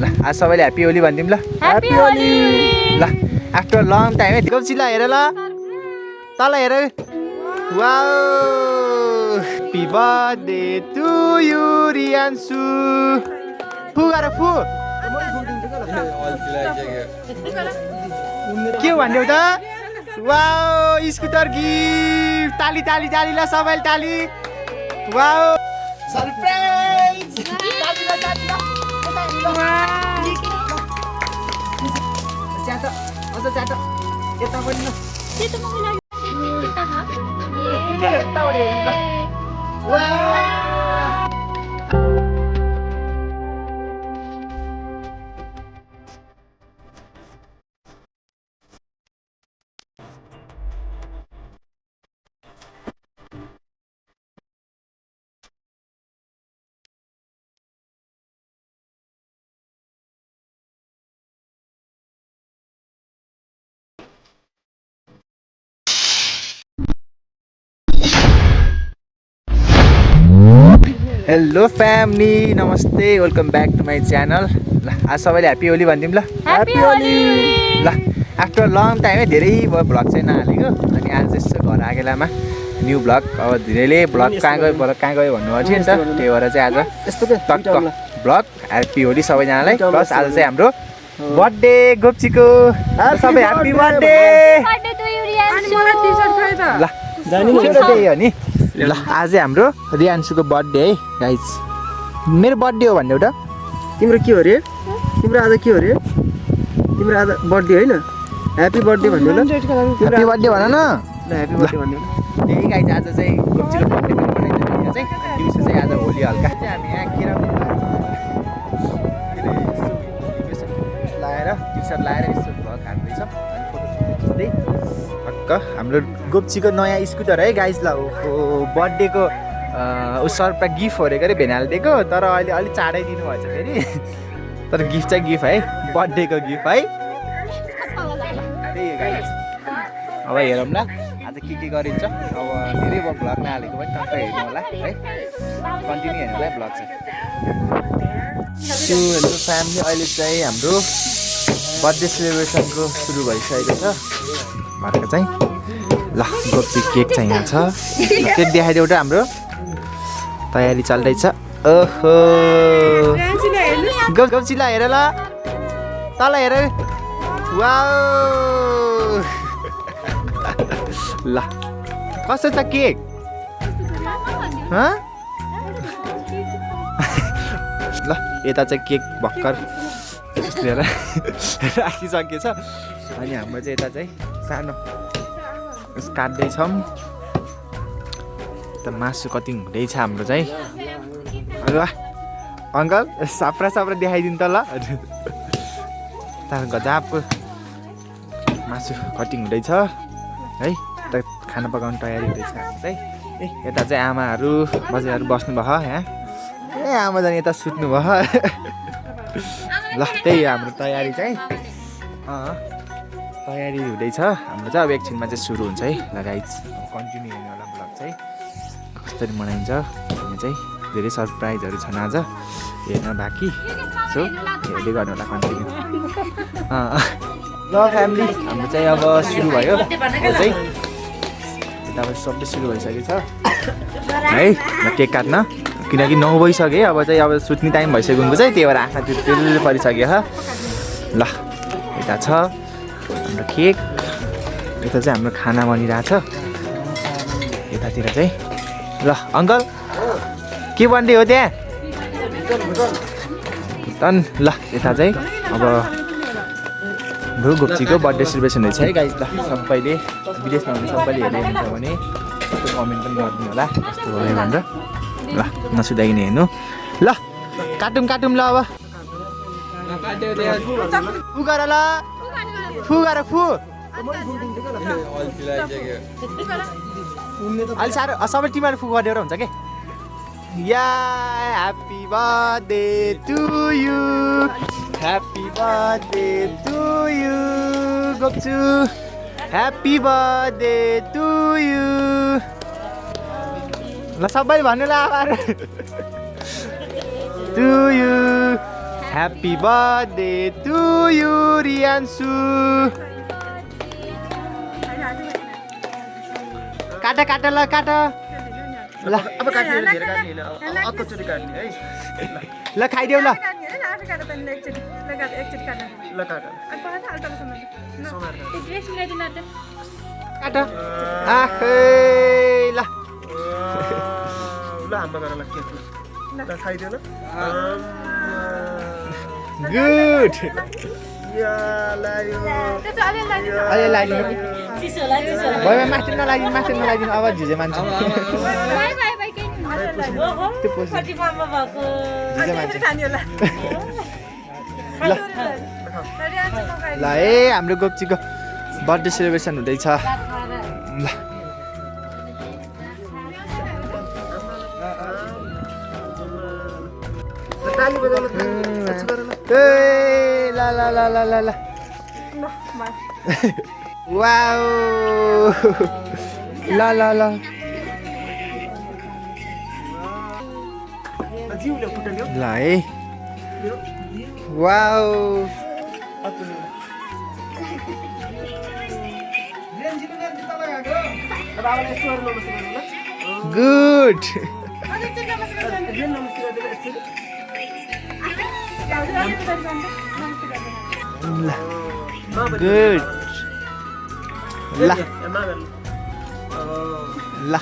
ल आज सबैले ह्यापी होली भन्दिम ल ह्यापी होली ल आफ्टर लङ टाइम है गप्सी ल हेर ल तल हेर wow happy birthday to you Riyanshu फु गर फु के हो भन्ने हो त वाओ स्कुटर गिफ्ट ताली ताली ताली ल सबैले ताली वाओ सरप्राइज ताली ल ताली ल च्याट अझ च्याट यता पनि ल त्यो त मलाई लाग्यो यता पनि ल हेलो फ्यामिली नमस्ते welcome back to my channel ल आज सबैले ह्यापी होली भन्दिम ल ह्यापी होली ल आफ्टर लङ टाइम है धेरै भयो भ्लग चाहिँ नहालेको अनि आज यसो घर आगेलामा न्यू भ्लग अब धेरैले भ्लग कहाँ गयो भन्नुभएको थियो नि त त्यही भएर चाहिँ आज यस्तो टक्क भ्लग ह्यापी होली सबैजनालाई प्लस आज चाहिँ हाम्रो बर्थडे गोप्चीको सबै happy birthday birthday to you Riyanshu ल त्यही हो नि ल आज चाहिँ हाम्रो रियान्सुको बर्थडे है गाइज मेरो बर्थडे हो भन्ने एउटा तिम्रो के हो रे तिम्रो आज के हो रे तिम्रो आज बर्थडे होइन ह्यापी बर्थडे भन्नु ल ह्यापी बर्थडे भन न ल ह्यापी बर्थडे भन्नु त्यही गाइज आज चाहिँ गोप्चीको बर्थडे पनि मनाइन्छ चाहिँ दिउँसो चाहिँ आज होली हल्का चाहिँ हामी यहाँ लगाएर टी सर्ट लगाएर यसो भ्लग हान्दैछौँ अनि फोटो खिच्दै टक्क हाम्रो गोप्चीको नयाँ स्कुटर है गाइज ल ओहो बर्थडेको सरप्राइज गिफ्ट होरेको अरे भेनाले दिएको तर अहिले अलिक चाँडै दिनुभएछ फेरि तर गिफ्ट चाहिँ गिफ्ट है बर्थडेको गिफ्ट है त्यही हो गाइज अब हेरौँ ल आज के गरिन्छ अब धेरै भयो भ्लग नहालेको पनि टक्क हेर्नु होला है कन्टिन्यू हेर्नु होला भ्लग चाहिँ हेर्नु फ्यामिली अहिले चाहिँ हाम्रो बर्थडे सेलिब्रेसनको सुरु भइसकेको छ घरको चाहिँ ल गोप्ची केक चाहिँ यहाँ छ केक देखाइदेऊ त हाम्रो तयारी चल्दैछ ओहो गोप्ची ल हेर ल तल हेर वाओ ल कस्तो छ केक ल यता चाहिँ केक भर्खर लिएर राखिसकेछ अनि हाम्रो चाहिँ यता चाहिँ सानो काट्दैछौँ त मासु कटिङ हुँदैछ हाम्रो चाहिँ अङ्कल साप्रा देखाइदिनु त ल त्यहाँदेखि गजाबको मासु कटिङ हुँदैछ है त खाना पकाउने तयारी हुँदैछ हाम्रो चाहिँ ए यता चाहिँ आमाहरू बजेहरू बस्नुभयो यहाँ ए आमा जाने यता सुत्नु भयो ल त्यही हाम्रो तयारी चाहिँ तयारी हुँदैछ हाम्रो चाहिँ अब एकछिनमा चाहिँ सुरु हुन्छ है ल गाइज कन्टिन्यू हेर्नु होला भ्लग चाहिँ कसरी मनाइन्छ भन्ने चाहिँ धेरै सरप्राइजहरू छन् आज हेर्न बाँकी सो हेर्दै गर्नु होला कन्टिन्यू ल फ्यामिली हाम्रो चाहिँ अब सुरु भयो चाहिँ यता अब सबै सुरु भइसकेको छ है ल केक काट्न किनकि 9 भइसक्यो अब चाहिँ अब सुत्ने टाइम भइसक्यो उनको चाहिँ त्यही भएर आँखा तेल परिसक्यो ल यता छ हाम्रो केक यता चाहिँ हाम्रो खाना बनिरहेछ यतातिर चाहिँ ल अङ्कल के बन्दै हो त्यहाँ भुटन ल यता चाहिँ अब हाम्रो गोप्चीको बर्थडे सेलिब्रेसन हुन्छ है गाइज ल सबैले विदेशमा हुने सबैले हेर्दै हुन्छ भने कमेन्ट पनि गरिदिनु होला कस्तो भयो भनेर ल नसुधाइकन हेर्नु ल काटौँ ल अब फु गर ल फु गर फु अलि साह्रो सबै टिमहरू फु गरेर हुन्छ के या happy birthday to you happy birthday to you Gopchu happy birthday to you ल सबैले भन्नु ल आभार to you happy birthday to you Riyanshu काटा काटा ल काटा ल अब काट्ने धेरै काट्ने होइन अर्कोचोटि काट्ने है ल खाइदेऊ ल ल काट ड्रेस मिलाइदिनु त काटा आखै ल ल हाम्रा गर ल केक ल खाइदियो ल गुड या लायो अहिले लगाइदिनु भयो माथि नलागिदिनु अब झिझे मान्छे बाई बाई बाई के त्यो पोस्ट झिझे मान्छे ल ए हाम्रो गोप्चीको बर्थडे सेलिब्रेसन हुँदैछ ल ताली बजाउन ए ल ल ल ल ल ल वाउ ल ल ल जिउले फुट्यो ल है वाउ गुड गुड ल ल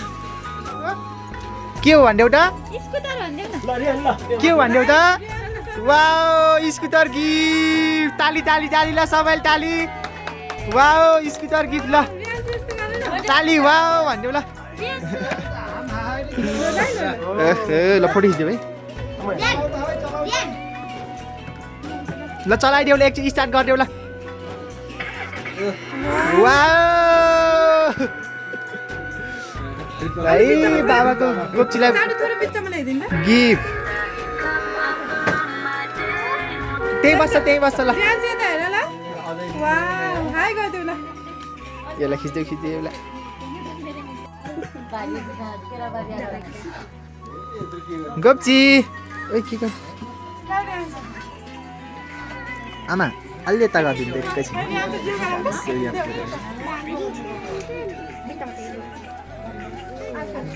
के हो भन्देऊ त स्कुटर भन्देऊ न के हो भन्देऊ त वाउ स्कुटर गिफ्ट ताली ताली ताली ल सबैले ताली वाउ स्कुटर गिफ्ट ल ताली वाउ भन्देऊ ल ल फोटो खिच्देऊ है ल चलाइदेऊ ल एकचोटि स्टार्ट गरिदेऊ ल वाउ है बाबाको गोप्चीलाई गिफ्ट त्यही बस्छ ल यसलाई खिच्दै खिच्दै यसलाई गोप्ची ओइ के गर्नु आमा अलि यता गरिदिनु त एकैछिन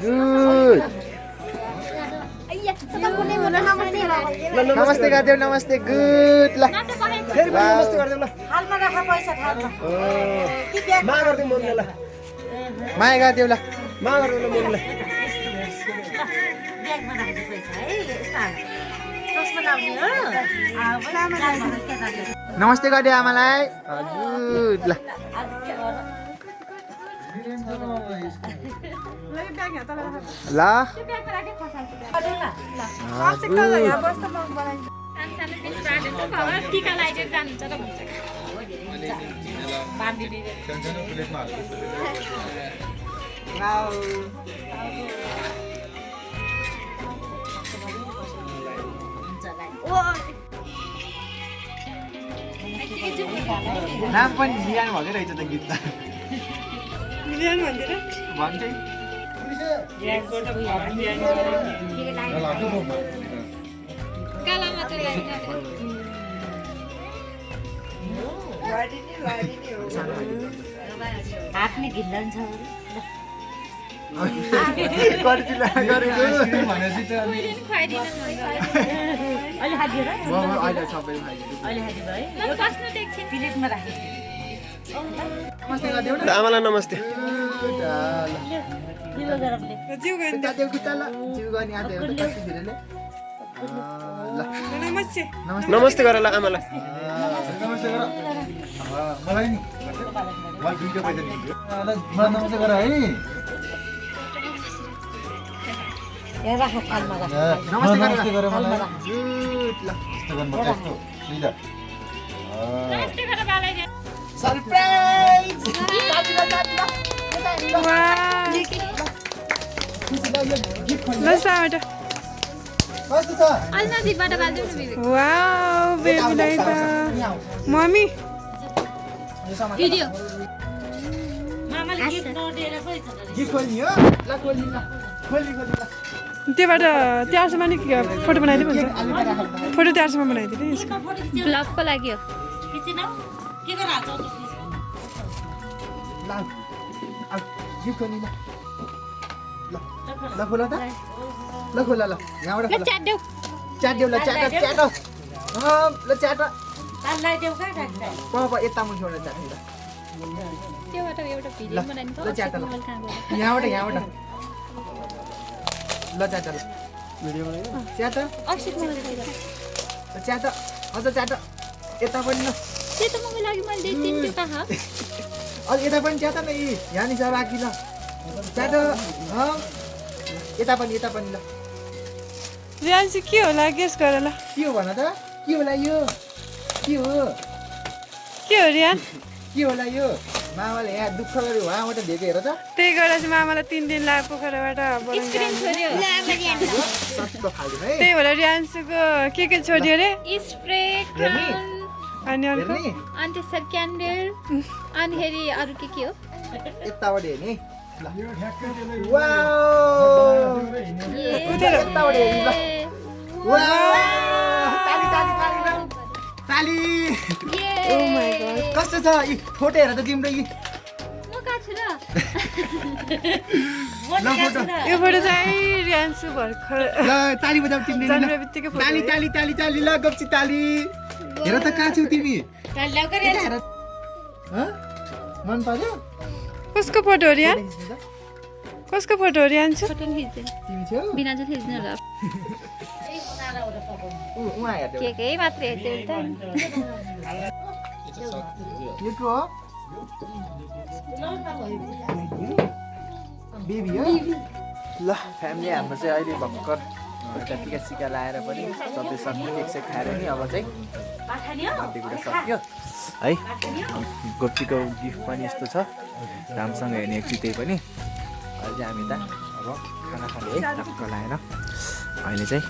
गुड नमस्ते गरिदेऊ नमस्ते गुड ल फेरि नमस्ते गर्दिउ ल हालमा राख पैसा थालमा मा गर्दिउ मम्मीले ल माया गरिदेऊ ल मा गर्दिउ ल मम्मीले ब्यागमा राख्नु पैसा है यस्ता चस्मा लाउने हो लामा लामा के गर्नु नमस्ते गरिदेऊ आमालाई गुड ल ल टिका लगाइदिएर जानुहुन्छ र भन्छ नाम पनि मिलानु भएकै रहेछ त गीत त भन्दै गालामा चाहिँ हात नि ढिल्ला हुन्छ अहिले हात दिएर अहिले हात दिएर है ल बस्नु त एकछिन प्लेटमा राखेँ आमालाई नमस्ते दिलो गरमले नमस्ते गर ल आमालाई मलाई नि मलाई दुईटा पैसा दिन्छु नमस्ते गर है यहाँ राख थालमा राख नमस्ते गर मलाई गुड ल यस्तो गर्नु पर्छ यस्तो सिधा नमस्ते गरेर बालाई जा सरप्राइज कस्तो छ अलि नजिकबाट बाल्दिउँ न बिबी वाउ बेबीलाई त मम्मी भिडियो मामाले गिफ्ट नदिएर पो छ गिफ्ट खोल्ने हो ल खोल्ने ल खोल्ने ल त्योबाट त्यहाँसम्म नि फोटो बनाइदिनु भन्छ फोटो त्यहाँसम्म बनाइदिनु यसको ब्लगको लागि हो के गरिरहेको ल यो खोली ल ल खोला त ल खोला ल यहाँबाट ल च्याट्देऊ च्याट्देऊ ल च्याट ल च्याट ताललाई देऊ कहाँ राख्दै पापा यता मुखबाट च्याट ल त्योबाट एउटा भिडियो बनाइदिनु ल च्याट ल यहाँबाट ल च्याट ल भिडियो बनाइदिनु च्याट अक्षित मोबाइल चाहिएको ल च्याट अझ च्याट यता पनि ल त्यो त मोबाइल लागि मैले दिएको त्यो कहाँ अझ यता पनि च्याट न यी यहाँ नि छ बाँकी ल च्याट यता पनि ल रियान्सी के होला गेस गर ल के हो भन त के होला यो के हो रियान के होला यो मामाले यहाँ दुःख गर्यो उहाँबाट दिएको हेर त त्यही गरेर चाहिँ मामालाई 3 दिन लाग्यो पोखराबाट स्क्रिन छोड्यो सस्तो खालको है त्यही भएर रियान्सीको के छोड्यो अरे स्प्रे हेर्ने अनि अर्को हेर्ने अनि त्यसरी क्यान्डल अनि फेरि अरू के हो यताबाट हेर्ने ल वाउ यताबाट हेर्ने ल वाउ ताली ताली ताली ल ताली ओ माय गॉड कस्तो छ यी फोटो हेर त तिम्रो यी म कहाँ छु र ल फोटो यो फोटो चाहिँ रियान्सु भर्खर ल ताली बजाऊ तिमीले नि जन्मेर ल बित्तिकै फोटो ताली ताली ताली ताली ल गप्ची ताली हेर त कहाँ छौ तिमी ताललाई गरे हेर मन पर्यो कसको फोटो हो रियान कसको फोटो हो रियान्सु फोटो खिच्दैन तिमी छौ बिना चाहिँ खिच्दैन होला उहाँ हेर्दै के मात्रै हेर्दै त यो को हो बेबी हो ल फ्यामिली हाम्रो चाहिँ अहिले भर्खर एउटा टिका सिका लाएर पनि सबै सक्यो एकसेक खाएर नि अब चाहिँ बर्थडे कुरा सक्यो है गोप्चीको गिफ्ट पनि यस्तो छ राम्रोसँग हेर्ने एक त्यही पनि अहिले चाहिँ हामी त अब खाना खाने है टक्क लाएर अहिले चाहिँ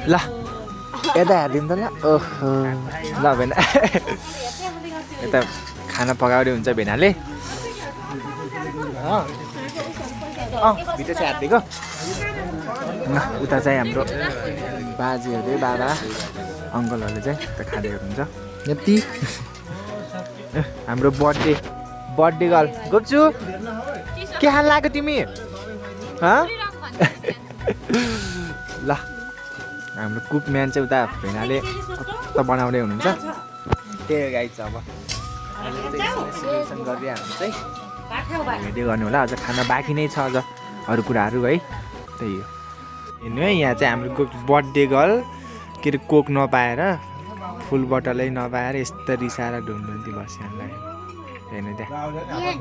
ल यता हेरिदिउँ त ल ओहो ल भेना यता खाना पकाउने हुन्छ भेनाले भित्र चाहिँ हालिदिएको उता चाहिँ हाम्रो बाजेहरू बाबा अङ्कलहरूले चाहिँ यता खाँदै हुनुहुन्छ यति हाम्रो बर्थडे गर्ल गोप्चु के खान लाग्यो तिमी ल हाम्रो कुक म्यान चाहिँ उता भेनाले कता बनाउँदै हुनुहुन्छ त्यही हो गाई चाहिँ अब सेलिब्रेसन गरेर हामी चाहिँ भिडियो गर्नु होला अझ खाना बाँकी नै छ अझ अरू कुराहरू है त्यही हो हेर्नु है यहाँ चाहिँ हाम्रो बर्थडे गर्ल के अरे कोक नपाएर फुल बोतलै नपाएर यस्तो रिसाएर ढुन्ढुन्थी बसिहाल्नु हेर्नु त्यहाँ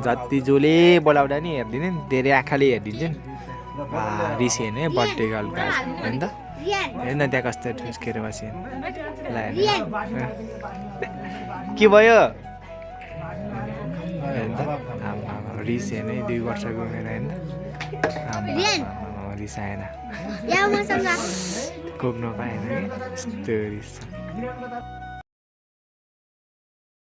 जति जसले बोलाउँदा नि हेरिदिनु नि धेरै आँखाले हेरिदिन्छ नि रिस हेर्नु है बर्थडे गर्लको हेर्नु त हेर्नु त्यहाँ कस्तो ठुस्केर बस्यो ल हेर्नु के भयो हेर्नु त रिस हेर्नु है 2 वर्षको मेरो हेर्नु रिस आएन कोक नपाएन कि यस्तो रिस